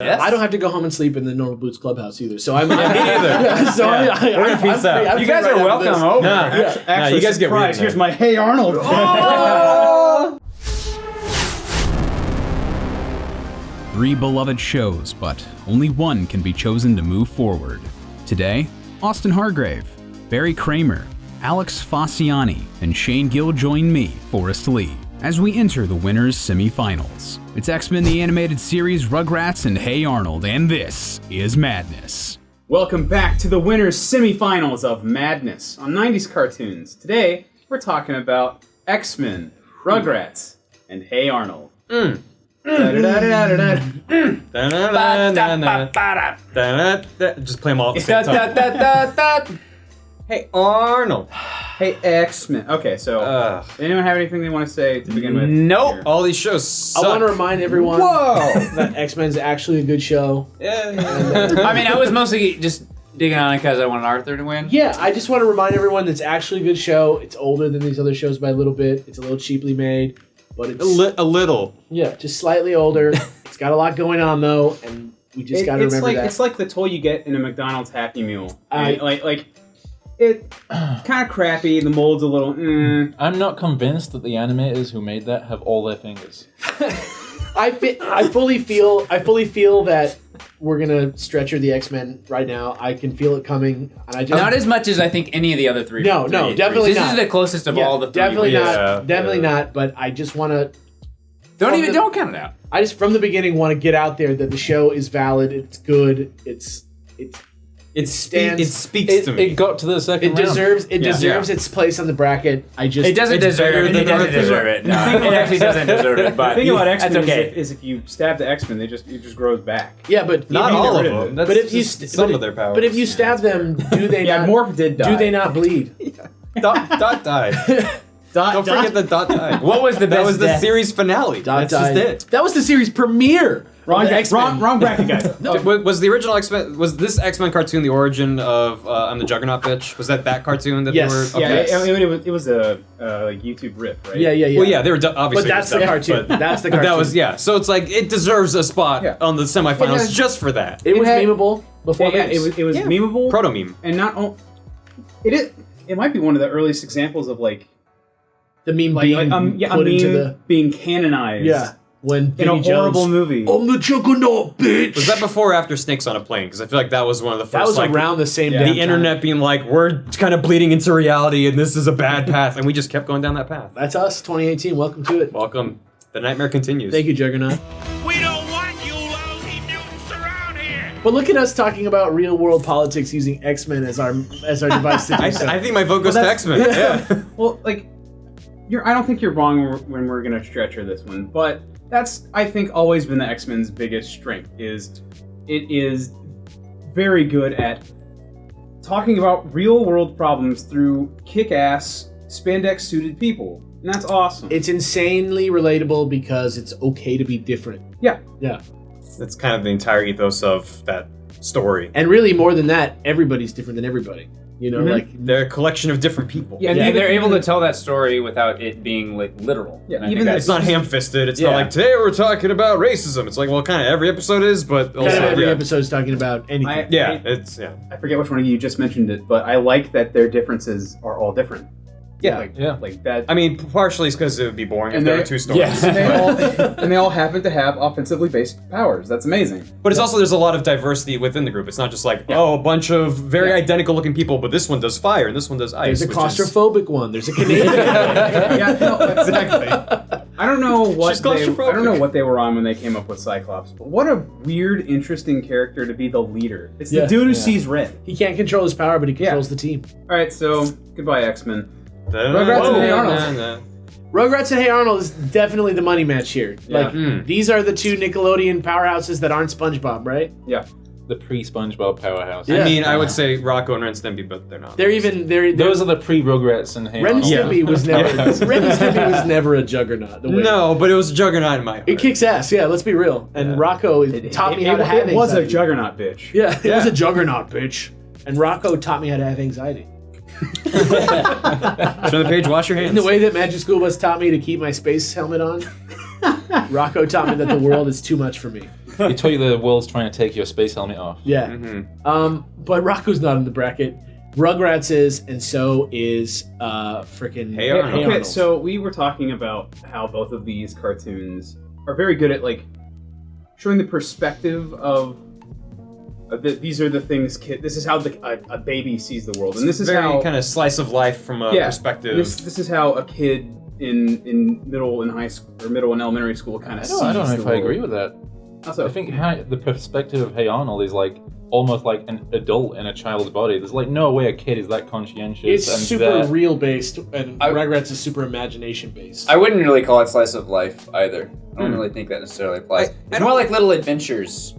Yes. I don't have to go home and sleep in the NormalBoots clubhouse either. So I'm Me neither. We're gonna peace out. You guys are welcome over. Actually, you guys get weird. Here's my Hey Arnold. Oh! 3 beloved shows, but only one can be chosen to move forward. Today, Austin Hargrave, Barry Kramer, Alex Faciane, and Shane Gill join me, Forrest Lee, as we enter the winners' semifinals. It's XMen the Animated Series, Rugrats, and Hey Arnold, and this is Madness. Welcome back to the winners' semifinals of Madness on 90s cartoons. Today, we're talking about X-Men, Rugrats, and Hey Arnold. Just play them all at the same time. Hey Arnold. Hey X-Men. Okay, so anyone have anything they want to say to begin with? Nope. Here. All these shows suck. I want to remind everyone that X-Men's actually a good show. I mean, I was mostly just digging on it because I wanted Arthur to win. Yeah, I just want to remind everyone that's actually a good show. It's older than these other shows by a little bit. It's a little cheaply made, but it's a little. Yeah, just slightly older. It's got a lot going on though, and we just got to remember that. It's like the toy you get in a McDonald's Happy Meal. It kind of crappy. The mold's a little. I'm not convinced that the animators who made that have all their fingers. I fully feel that we're gonna stretcher the X-Men right now. I can feel it coming, and I just Not as much as I think any of the other three. No, definitely This not. is the closest of all the three. Definitely not. But I just want to. Don't count it out. I just from the beginning want to get out there that the show is valid. It's good. It speaks to me. It got to the second round. It deserves its place on the bracket. It doesn't deserve it. It doesn't deserve it. No, it actually doesn't deserve it. But the thing about X-Men that's okay. is if you stab the X-Men, it just grows back. Yeah, but Not all of them. That's but if you just some of their powers. But if you stab them, do they Yeah, not? Morph did die. Do they not bleed? Dot died. Don't forget that Dot died. What was the best That was the death? series finale. Dot That's died. just it. That was the series premiere. Wrong X-Men. bracket, guys. Was the original X-Men? Was this X-Men cartoon the origin of I'm the Juggernaut bitch? Was that cartoon that Yes. they were? Yeah, Okay. it was a YouTube riff, right? Yeah. Well, yeah, they were obviously. But that's the cartoon. That's the But cartoon. that was So it's like it deserves a spot on the semifinals just for that. It was had- memeable before Yeah, memes. it was memeable. Proto meme. And it might be one of the earliest examples of like the meme a being meme put into the being canonized. yeah. When In Vinnie a horrible Jones, movie. I'm the Juggernaut, bitch. Was that before or after Snakes on a Plane? Because I feel like that was one of the first. That was like, around the same yeah. damn the time. internet being like, we're kind of bleeding into reality, and this is a bad path, and we just kept going down that path. That's us, 2018. Welcome to it. Welcome. The nightmare continues. Thank you, Juggernaut. We don't want you lousy mutants around here! But look at us talking about real world politics using X-Men as our device to do so. I think my vote goes to X-Men. Yeah. Well, like, I don't think you're wrong when we're gonna stretcher this one, but that's I think always been the X-Men's biggest strength is it is very good at talking about real world problems through kick-ass spandex suited people, and that's awesome. It's insanely relatable because it's okay to be different. Yeah. That's kind of the entire ethos of that story. And really, more than that, everybody's different than everybody. You know, like They're a collection of different people. Yeah, And they're able to tell that story without it being like literal. Yeah, And I even think It's not ham-fisted. It's Yeah. not like, today we're talking about racism. It's like, well, kind of every episode is, but also, kind of every yeah. episo's talking about anything. I forget which one of you just mentioned it, but I like that their differences are all different. Yeah. Like that. I mean, partially it's because it would be boring if And there they- were two stories. and they all happen to have offensively based powers. That's amazing. But it's also, there's a lot of diversity within the group. It's not just like, a bunch of very identical looking people, but this one does fire and this one does ice. There's a which claustrophobic one. There's a Canadian. Exactly. I don't know what She's claustrophobic. they were on when they came up with Cyclops, but what a weird, interesting character to be the leader. It's Yeah. the dude who sees red. He can't control his power, but he controls the team. All right, so goodbye, X-Men. Rugrats and Hey Arnold. Arnold. Rugrats and Hey Arnold is definitely the money match here. Yeah. Like these are the two Nickelodeon powerhouses that aren't SpongeBob, right? Yeah. The pre-SpongeBob powerhouse. Yeah. I mean, I would say Rocco and Ren Stimpy, but they're not. They're Those are the pre-Rugrats and Hey Ren and Arnold. Stimpy was never Ren and Stimpy was never a juggernaut. The way. No, but it was a juggernaut in my heart. It kicks ass. Yeah, let's be real. And Rocco taught me how to have It was a anxiety. juggernaut, bitch. Yeah, it was a juggernaut, bitch. And Rocco taught me how to have anxiety. Turn the page, wash your hands. In the way that Magic School Bus taught me to keep my space helmet on, Rocco taught me that the world is too much for me. He told you the world's trying to take your space helmet off. Yeah. Mm-hmm. But Rocco's not in the bracket. Rugrats is, and so is freaking Hey Arnold. Hey Okay, Arnold. so we were talking about how both of these cartoons are very good at like showing the perspective of these are the things this is how a baby sees the world, and this is very how kind of slice of life from a perspective. This is how a kid in middle and high school or middle and elementary school kind of sees I don't know the if I world. agree with that. Also, I think the perspective of Hey Arnold is like almost like an adult in a child's body. There's like no way a kid is that conscientious. It's and super that... real based, and Rugrats is super imagination based. I wouldn't really call it slice of life either. I don't really think that necessarily applies. It's more like little adventures.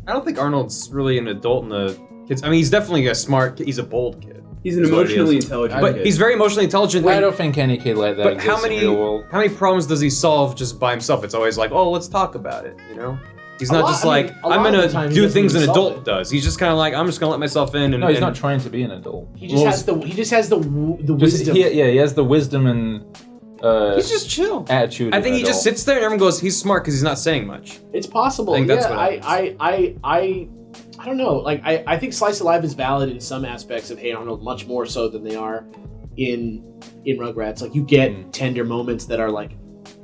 I don't think Arnold's really an adult in the kids. I mean, he's definitely a smart kid. He's a bold kid. he's an That's what he emotionally is. intelligent But kid. he's very emotionally intelligent. I and- don't think any kid like that But exists how many in the real world. how many problems does he solve just by himself? It's always like, oh, let's talk about it. You know, he's not just like a lot I'm of the gonna time he do doesn't things an even solve adult it. does. He's just kind of like I'm just gonna let myself in. And No, he's and- not trying to be an adult. He just has the wisdom. He has the wisdom and He's just chill. attitude. I of think an he just adult. sits there and everyone goes, he's smart because he's not saying much. It's possible. I think that's yeah, what I don't know. Like I think Slice of Life is valid in some aspects of Hey Arnold, much more so than they are in Rugrats. Like you get tender moments that are like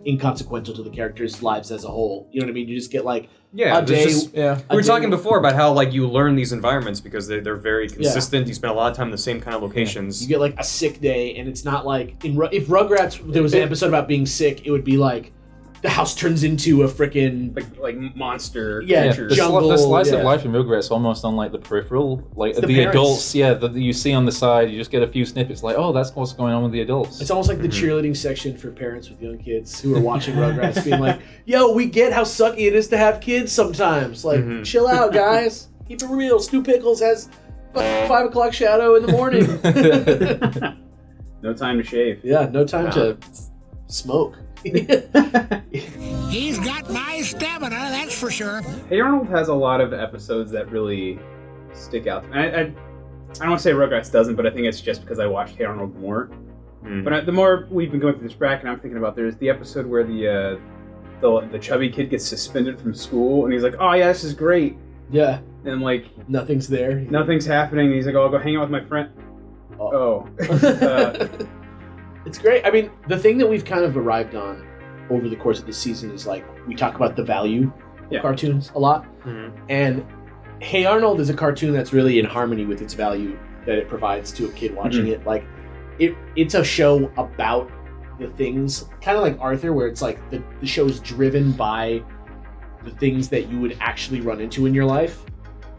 inconsequential to the characters' lives as a whole. You know what I mean? You just get like Yeah, a there's day. just- Yeah. We were day- talking before about how like you learn these environments because they're very consistent. You spend a lot of time in the same kind of locations. You get like a sick day, and it's not like if Rugrats there was an episode about being sick, it would be like the house turns into a freaking like monster Yeah, creatures. The, jungle, the slice yeah. of life in Rugrats almost on like the peripheral, like It's the, the parents. adults. Yeah, that you see on the side. You just get a few snippets, like, oh, that's what's going on with the adults. It's almost like the cheerleading section for parents with young kids who are watching Rugrats being like, yo, we get how sucky it is to have kids sometimes. Like, chill out, guys. Keep it real. Stu Pickles has 5 o'clock shadow in the morning. No time to shave. Yeah, no time to smoke. He's got nice stamina, that's for sure. Hey Arnold has a lot of episodes that really stick out. And I don't want to say Rugrats doesn't, but I think it's just because I watched Hey Arnold more. But the more we've been going through this bracket, I'm thinking about there's the episode where the chubby kid gets suspended from school, and he's like, "Oh yeah, this is great," Yeah, and like nothing's there. nothing's happening. And he's like, "Oh, I'll go hang out with my friend." Oh. It's great. I mean, the thing that we've kind of arrived on over the course of the season is like we talk about the value of cartoons a lot, and Hey Arnold is a cartoon that's really in harmony with its value that it provides to a kid watching it. Like, it's a show about the things, kind of like Arthur, where it's like the show is driven by the things that you would actually run into in your life.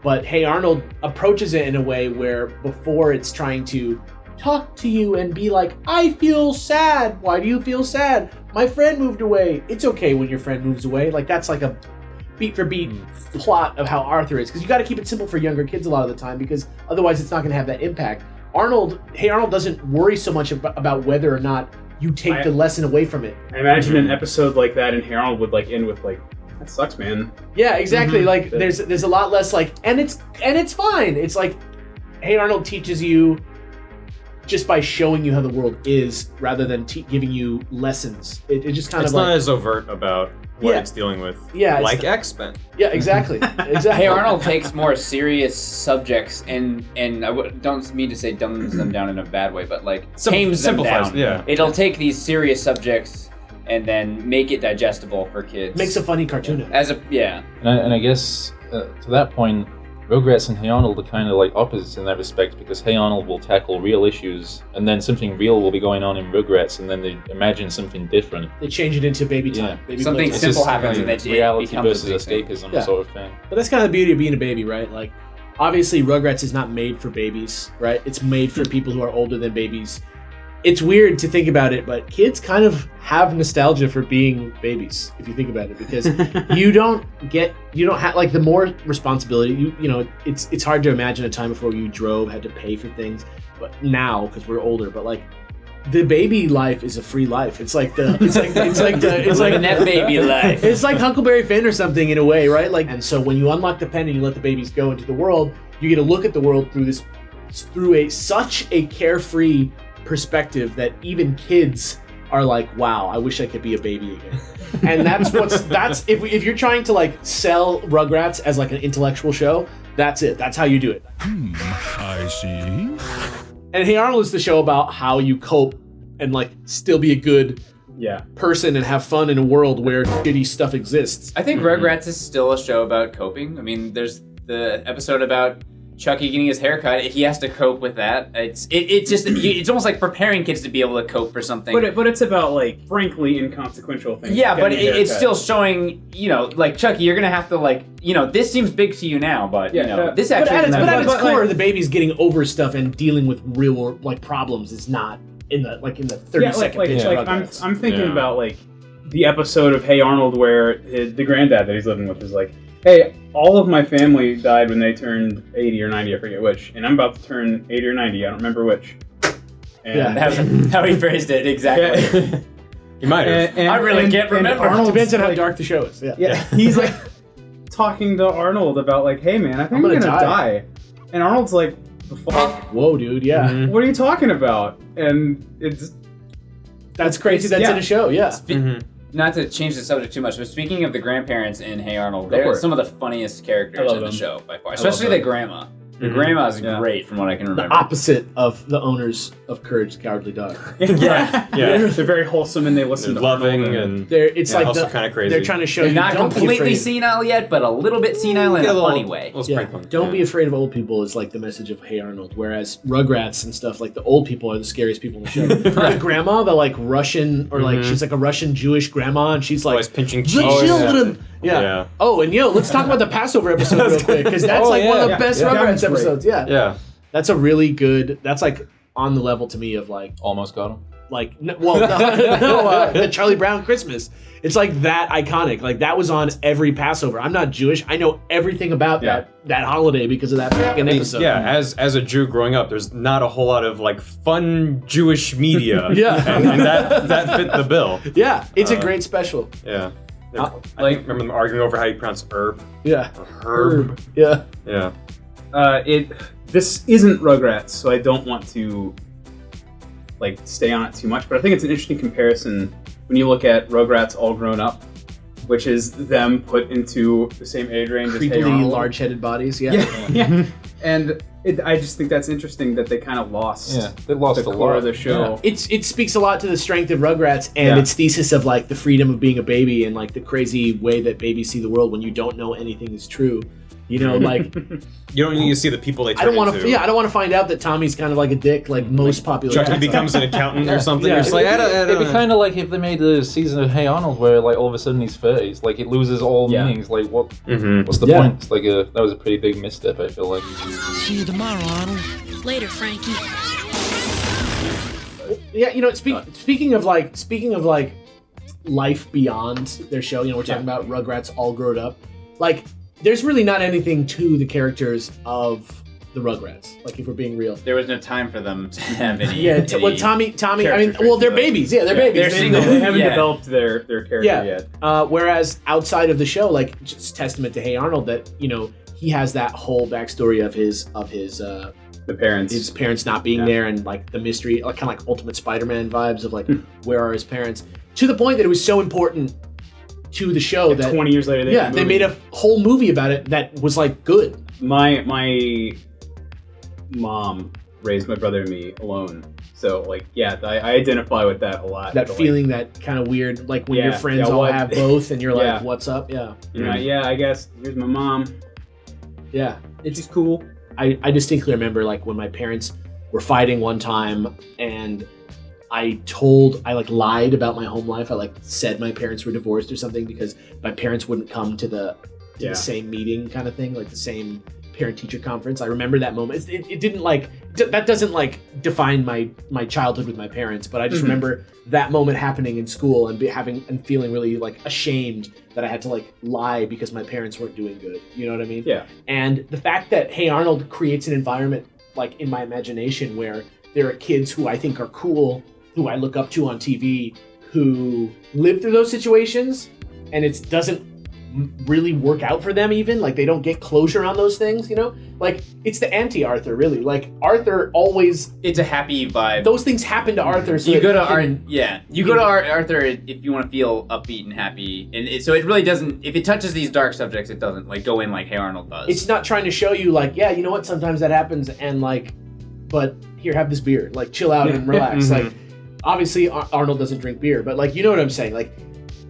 But Hey Arnold approaches it in a way where before it's trying to talk to you and be like, I feel sad. Why do you feel sad? My friend moved away. It's okay when your friend moves away. Like, that's like a beat for beat plot of how Arthur is. Because you got to keep it simple for younger kids a lot of the time, because otherwise it's not going to have that impact. Hey Arnold doesn't worry so much about whether or not you take the lesson away from it. I imagine an episode like that in Hey Arnold would like end with like, "That sucks, man." Yeah, exactly. Like there's a lot less like, and it's fine. It's like Hey Arnold teaches you just by showing you how the world is, rather than giving you lessons. It just kind It's of like not as overt about what Yeah. it's dealing with. Yeah, it's like not- X-Men. yeah, exactly, exactly. Hey Arnold takes more serious subjects and don't mean to say dumbs them down in a bad way, but like tames them simplifies, down. yeah. It'll take these serious subjects and then make it digestible for kids. Makes a funny cartoon. And I guess to that point, Rugrats and Hey Arnold are kind of like opposites in that respect, because Hey Arnold will tackle real issues, and then something real will be going on in Rugrats, and then they imagine something different. They change it into baby time. Yeah. Baby Something playtime. simple happens and then it reality becomes a versus big thing. escapism Yeah. sort of thing. But that's kind of the beauty of being a baby, right? Like, obviously, Rugrats is not made for babies, right? It's made for people who are older than babies. It's weird to think about it, but kids kind of have nostalgia for being babies, if you think about it, because you don't have like the more responsibility. You know, it's hard to imagine a time before you drove, had to pay for things, but now because we're older, but like. The baby life is a free life. It's like Living that baby life. It's like Huckleberry Finn or something in a way, right? Like, and so when you unlock the pen and you let the babies go into the world, you get to look at the world through such a carefree perspective that even kids are like, wow, I wish I could be a baby again. And that's if you're trying to like sell Rugrats as like an intellectual show, that's it. That's how you do it. I see. And Hey Arnold is the show about how you cope and like still be a good person and have fun in a world where shitty stuff exists. I think Rugrats is still a show about coping. I mean, there's the episode about Chucky getting his hair cut. He has to cope with that. It's almost like preparing kids to be able to cope for something. But it's about like frankly inconsequential things. Yeah, but it's still showing, like Chucky, you're gonna have to like, this seems big to you now, but this actually. But at its core, the baby's getting over stuff and dealing with real like problems is not in the 30-second pitch. I'm thinking about like the episode of Hey Arnold where the granddad that he's living with is like, hey, all of my family died when they turned 80 or 90, I forget which, and I'm about to turn 80 or 90, I don't remember which. And That's how he phrased it, exactly. Yeah. You might have. I really can't remember. Arnold Depends on how dark the show is. Yeah, he's like talking to Arnold about like, hey man, I think I'm gonna die. And Arnold's like, the fuck? Whoa, dude, yeah. Mm-hmm. What are you talking about? And that's crazy that's in a show, Not to change the subject too much, but speaking of the grandparents in Hey Arnold, Go they're for it. some of the funniest characters in the them. show by far. Especially the grandma. The grandma is great from what I can remember. The opposite of the owners of Courage the Cowardly Dog. Yeah. they're very wholesome and they listen They're to loving Arnold and It's like also kind of crazy. They're trying to show They're you not don't be completely afraid. senile yet, but a little bit senile in a funny way. Little Yeah. sprinkling. Don't be afraid of old people is like the message of Hey Arnold. Whereas Rugrats and stuff, like the old people are the scariest people in the show. The grandma, the like Russian or like she's like a Russian Jewish grandma, and she's like Always pinching the cheeks. children. Yeah. Yeah. Oh, and let's talk about the Passover episode real quick because that's one of the best Rugrats episodes. Yeah. That's a really good. That's like on the level to me of like Almost got him. the Charlie Brown Christmas. It's like that iconic. Like that was on every Passover. I'm not Jewish. I know everything about that holiday because of that fucking episode. Yeah, as a Jew growing up, there's not a whole lot of like fun Jewish media. and that fit the bill. Yeah, it's a great special. Yeah. I remember them arguing over how you pronounce herb. Yeah. Or herb. Yeah. Yeah. This isn't Rugrats, so I don't want to like stay on it too much, but I think it's an interesting comparison when you look at Rugrats All Grown Up, which is them put into the same age range as Hey Creepily Arnold. large-headed bodies. Yeah. And I just think that's interesting that they kind of lost. Yeah, they lost the a core lot of the show. It speaks a lot to the strength of Rugrats and its thesis of like the freedom of being a baby and like the crazy way that babies see the world when you don't know anything is true. Like You don't need to see the people they turn I don't want into. to. Yeah, I don't want to find out that Tommy's kind of like a dick, like most popular. Chucky kids are. becomes an accountant or something. Yeah. You're just like, I don't It'd be kind of like if they made a season of Hey Arnold where like all of a sudden he's 30s, like it loses all meanings. Like what's the point? It's like that was a pretty big misstep. I feel like. See you tomorrow, Arnold. Later, Frankie. Yeah, speaking of like life beyond their show. We're talking about Rugrats All Grown Up. Like, there's really not anything to the characters of the Rugrats. Like, if we're being real. There was no time for them to have any. Tommy. I mean, character they're traits. babies. Yeah, they're babies. They're single. They haven't developed their character yet. Whereas outside of the show, like, just testament to Hey Arnold that he has that whole backstory of his The parents. his parents not being there and like the mystery, like kind of like Ultimate Spider-Man vibes of like where are his parents, to the point that it was so important to the show that 20 years later they made a whole movie about it that was like good. My mom raised my brother and me alone, so like I identify with that a lot. That but, feeling, that kind of weird, like when your friends all have both and you're like, what's up? I guess here's my mom. She's cool. I distinctly remember like when my parents were fighting one time and I lied about my home life. I like said my parents were divorced or something because my parents wouldn't come to the same meeting kind of thing, like the same parent-teacher conference. I remember that moment. It didn't like, that doesn't like define my childhood with my parents, but I just remember that moment happening in school and feeling really like ashamed that I had to like lie because my parents weren't doing good. You know what I mean? Yeah. And the fact that Hey Arnold creates an environment like in my imagination where there are kids who I think are cool, who I look up to on TV, who live through those situations, and it doesn't really work out for them even. Like, they don't get closure on those things, you know? Like, it's the anti-Arthur, really. Like, Arthur always... It's a happy vibe. Those things happen to Arthur. So you go to Arthur Arthur if you want to feel upbeat and happy, and so it really doesn't. If it touches these dark subjects, it doesn't like go in like Hey Arnold does. It's not trying to show you like, yeah, you know what? Sometimes that happens, and like, but here, have this beer. Like, chill out and relax. Like, obviously Arnold doesn't drink beer, but like, you know what I'm saying? Like,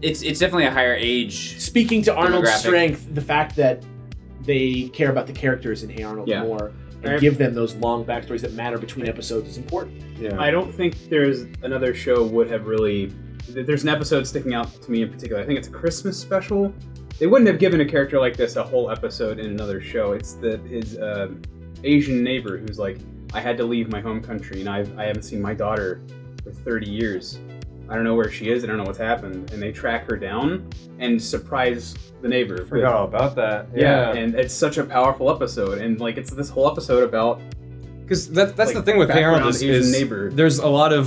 it's definitely a higher age. Speaking to Arnold's demographic. strength, the fact that they care about the characters in Hey Arnold more and give them those long backstories that matter between episodes is important. Yeah. I don't think there's another show would have really... There's an episode sticking out to me in particular. I think it's a Christmas special. They wouldn't have given a character like this a whole episode in another show. It's his Asian neighbor who's like, I had to leave my home country and I haven't seen my daughter for 30 years. I don't know where she is. I don't know what's happened. And they track her down and surprise the neighbor. Forgot all about that. Yeah, and it's such a powerful episode. And like, it's this whole episode about... Because that's like, the thing with Hey Arnold is neighbor. There's a lot of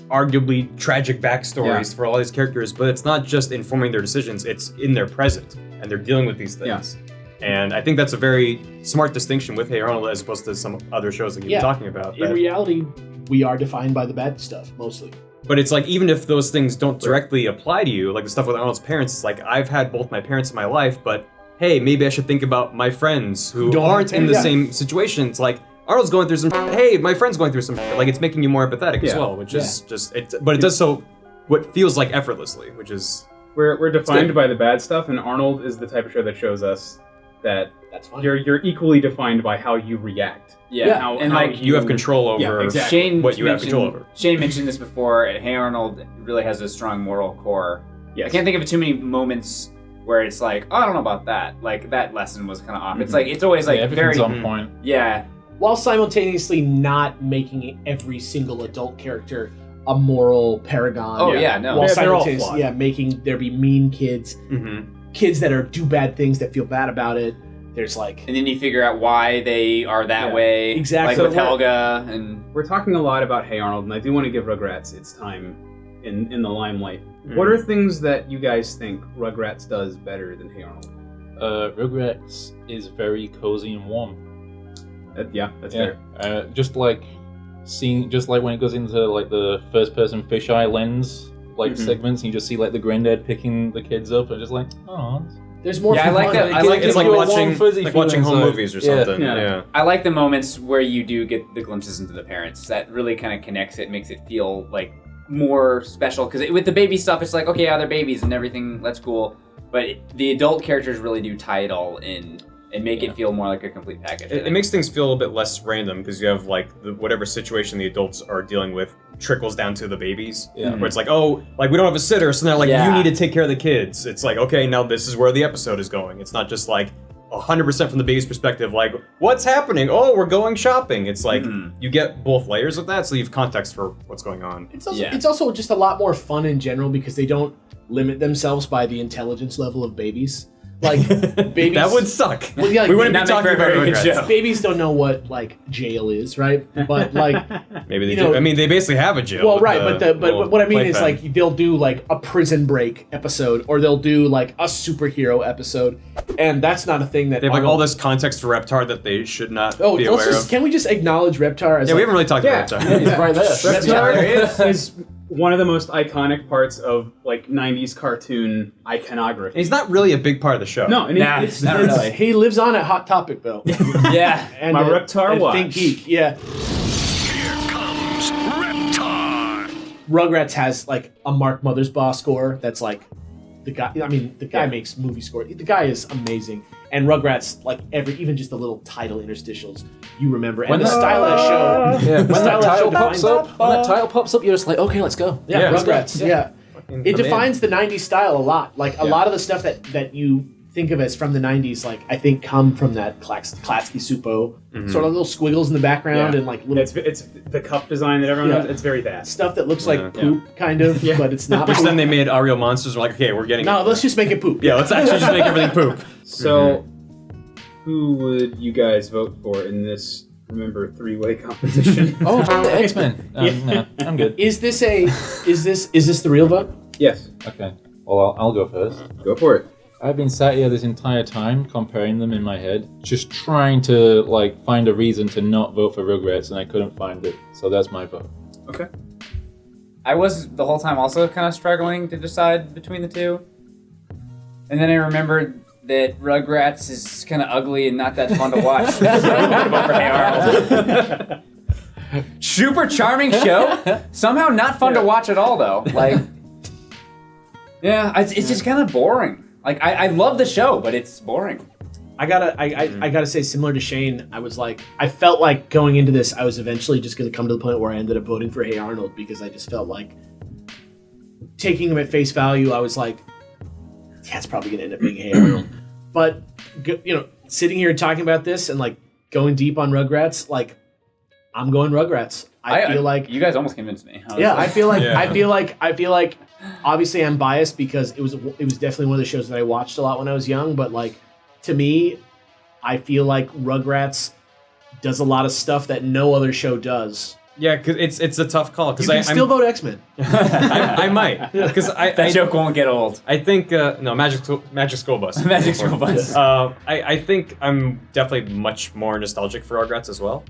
arguably tragic backstories for all these characters, but it's not just informing their decisions, it's in their present, and they're dealing with these things. And I think that's a very smart distinction with Hey Arnold as opposed to some other shows that you've been talking about. In reality, we are defined by the bad stuff, mostly. But it's like, even if those things don't directly apply to you, like the stuff with Arnold's parents, it's like, I've had both my parents in my life, but hey, maybe I should think about my friends who aren't in the same situation. It's like, Arnold's going through some, hey, my friend's going through some shit. Like, it's making you more empathetic as well, which is just, but it does so what feels like effortlessly, which is... We're defined by the bad stuff, and Arnold is the type of show that shows us that you're equally defined by how you react. Yeah, and like you have control over what you have control over. Shane mentioned this before. Hey Arnold really has a strong moral core. I can't think of too many moments where it's like, oh, I don't know about that. Like, that lesson was kind of off. It's like, it's always like everything's very on point. Yeah. While simultaneously not making every single adult character a moral paragon. Oh yeah, no. While they're all simultaneously, flawed. Making there be mean kids, kids that do bad things that feel bad about it. There's like, and then you figure out why they are that way. Exactly. Like with Helga and. We're talking a lot about Hey Arnold, and I do want to give Rugrats its time in the limelight. What are things that you guys think Rugrats does better than Hey Arnold? Rugrats is very cozy and warm. That's fair. Just like when it goes into like the first-person fisheye lens segments, and you just see like the granddad picking the kids up, and just like, oh, there's more. Yeah, I like that. I like it's like watching home inside. movies or something. Yeah. I like the moments where you do get the glimpses into the parents. That really kind of connects it, makes it feel like more special. Because with the baby stuff, it's like, okay, yeah, they're babies and everything. That's cool. But the adult characters really do tie it all in and make it feel more like a complete package. It makes things feel a bit less random because you have like whatever situation the adults are dealing with trickles down to the babies. Yeah. Where it's like, oh, like we don't have a sitter, so they're like, you need to take care of the kids. It's like, okay, now this is where the episode is going. It's not just like 100% from the baby's perspective, like, what's happening? Oh, we're going shopping. It's like, you get both layers of that, so you have context for what's going on. It's also just a lot more fun in general because they don't limit themselves by the intelligence level of babies. Like, babies... That would suck. Well, yeah, like, we wouldn't be talking about Rugrats. Babies don't know what, like, jail is, right? But, like... Maybe they do. I mean, they basically have a jail. Well, right, but what I mean is, like, they'll do, like, a prison break episode, or they'll do, like, a superhero episode, and that's not a thing that... They have, like, all this context for Reptar that they should not be aware of. Can we just acknowledge Reptar as... Yeah, we haven't really talked about Reptar. Yeah, he's right there. Reptar is one of the most iconic parts of, like, 90s cartoon iconography. He's not really a big part of the show. No, and not really. He lives on at Hot Topic, though. Yeah. And my Reptar watch. Think Geek, yeah. Here comes Reptar. Rugrats has, like, a Mark Mothersbaugh score that's, like, the guy makes movie score. The guy is amazing. And Rugrats, like, even just the little title interstitials, you remember. And the style of the show. When that title pops up, you're just like, okay, let's go. Yeah, Rugrats, yeah. It defines the 90s style a lot. Like, a lot of the stuff that you think of as from the 90s, like, I think come from that Klatsky Supo. Sort of little squiggles in the background and, like, little... It's the cup design that everyone knows. It's very that. Stuff that looks like poop, kind of, but it's not Which poop. then they made Ariel Monsters. We're like, okay, we're getting... No, let's just make it poop. Yeah, let's actually just make everything poop. So, who would you guys vote for in this, remember, three-way competition? Oh, the X-Men. No, I'm good. Is this the real vote? Yes. Okay. Well, I'll go first. Go for it. I've been sat here this entire time comparing them in my head, just trying to like find a reason to not vote for Rugrats, and I couldn't find it. So that's my vote. Okay. I was the whole time also kind of struggling to decide between the two. And then I remembered that Rugrats is kind of ugly and not that fun to watch. So I'm going to vote for Hey Arnold. Super charming show. Somehow not fun to watch at all, though. Like, yeah, it's just kind of boring. Like, I love the show, but it's boring. I gotta say, similar to Shane, I felt like going into this, I was eventually just gonna come to the point where I ended up voting for Hey Arnold because I just felt like taking him at face value, I was like, yeah, it's probably gonna end up being Hey Arnold. But sitting here talking about this and like going deep on Rugrats, like I'm going Rugrats. I feel like you guys almost convinced me. Yeah, I feel like obviously I'm biased because it was definitely one of the shows that I watched a lot when I was young, but like to me, I feel like Rugrats does a lot of stuff that no other show does. Yeah, because it's a tough call. You can still vote X-Men. I might, because that joke won't get old. I think no, Magic School Bus. Magic School Bus. I think I'm definitely much more nostalgic for Rugrats as well.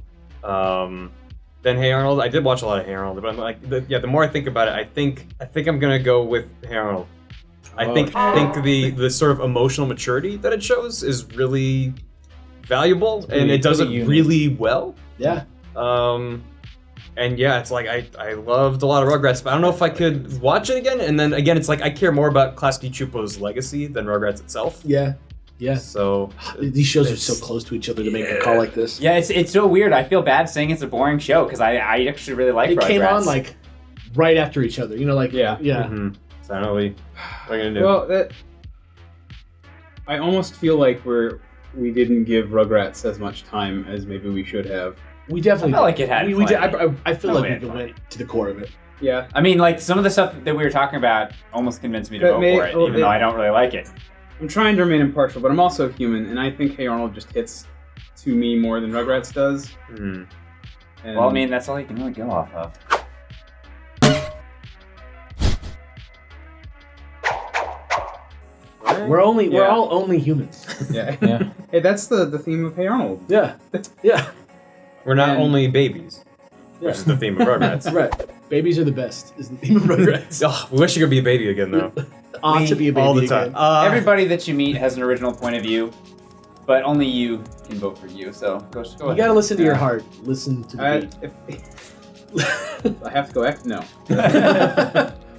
Than Hey Arnold. I did watch a lot of Hey Arnold, but I'm like, the more I think about it, I think I'm gonna go with Hey Arnold. I think the sort of emotional maturity that it shows is really valuable, and it does it really well. Yeah. And yeah, it's like I loved a lot of Rugrats, but I don't know if I could watch it again. And then again, it's like I care more about Klasky Csupo's legacy than Rugrats itself. Yeah. Yeah. So these shows are so close to each other to make a call like this. Yeah, it's so weird. I feel bad saying it's a boring show because I actually really like Rugrats. It came on like right after each other. Yeah. Mm-hmm. So I don't know what are you gonna do? Well, I almost feel like we didn't give Rugrats as much time as maybe we should have. We definitely. I felt like it had. We did. I feel like we went to the core of it. Yeah. I mean, like some of the stuff that we were talking about almost convinced me to vote for it, even though I don't really like it. I'm trying to remain impartial, but I'm also human, and I think Hey Arnold just hits to me more than Rugrats does. Mm. Well, I mean, that's all you can really go off of. We're all only humans. Yeah. Yeah. Hey, that's the theme of Hey Arnold. Yeah. Yeah. We're not only babies, which is the theme of Rugrats. Right. Babies are the best is the theme of Rugrats. Oh, we wish you could be a baby again, though. Ought to be a baby all the time. again. Everybody that you meet has an original point of view, but only you can vote for you. So go ahead. You gotta listen to your heart. Listen to the beat. I have to go X? No.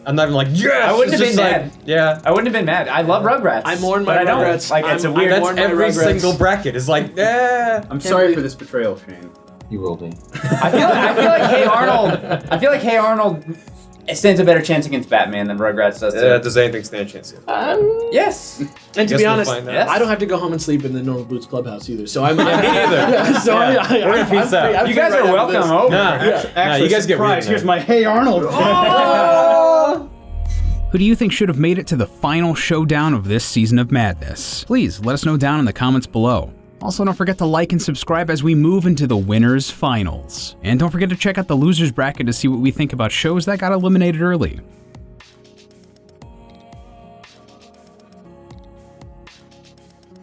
I'm not even like, yes! I wouldn't have It's been just mad. Yeah. I wouldn't have been mad. I love Rugrats. I mourn my but I don't. Rugrats. Like, it's a weird. That's every single bracket. It's like, I'm sorry for this betrayal, Shane. You will be. I feel like Hey Arnold. I feel like Hey Arnold stands a better chance against Batman than Rugrats does. Does anything stand a chance? Yes. And to Guess be we'll honest, find out. Yes. I don't have to go home and sleep in the NormalBoots clubhouse either. So I'm Me neither. So Yeah. I'm We're gonna peace out. You guys are welcome over. Nah, you guys get surprise. weird, Here's man. my Hey Arnold. Who do you think should have made it to the final showdown of this season of madness? Please let us know down in the comments below. Also, don't forget to like and subscribe as we move into the winners finals. And don't forget to check out the losers bracket to see what we think about shows that got eliminated early.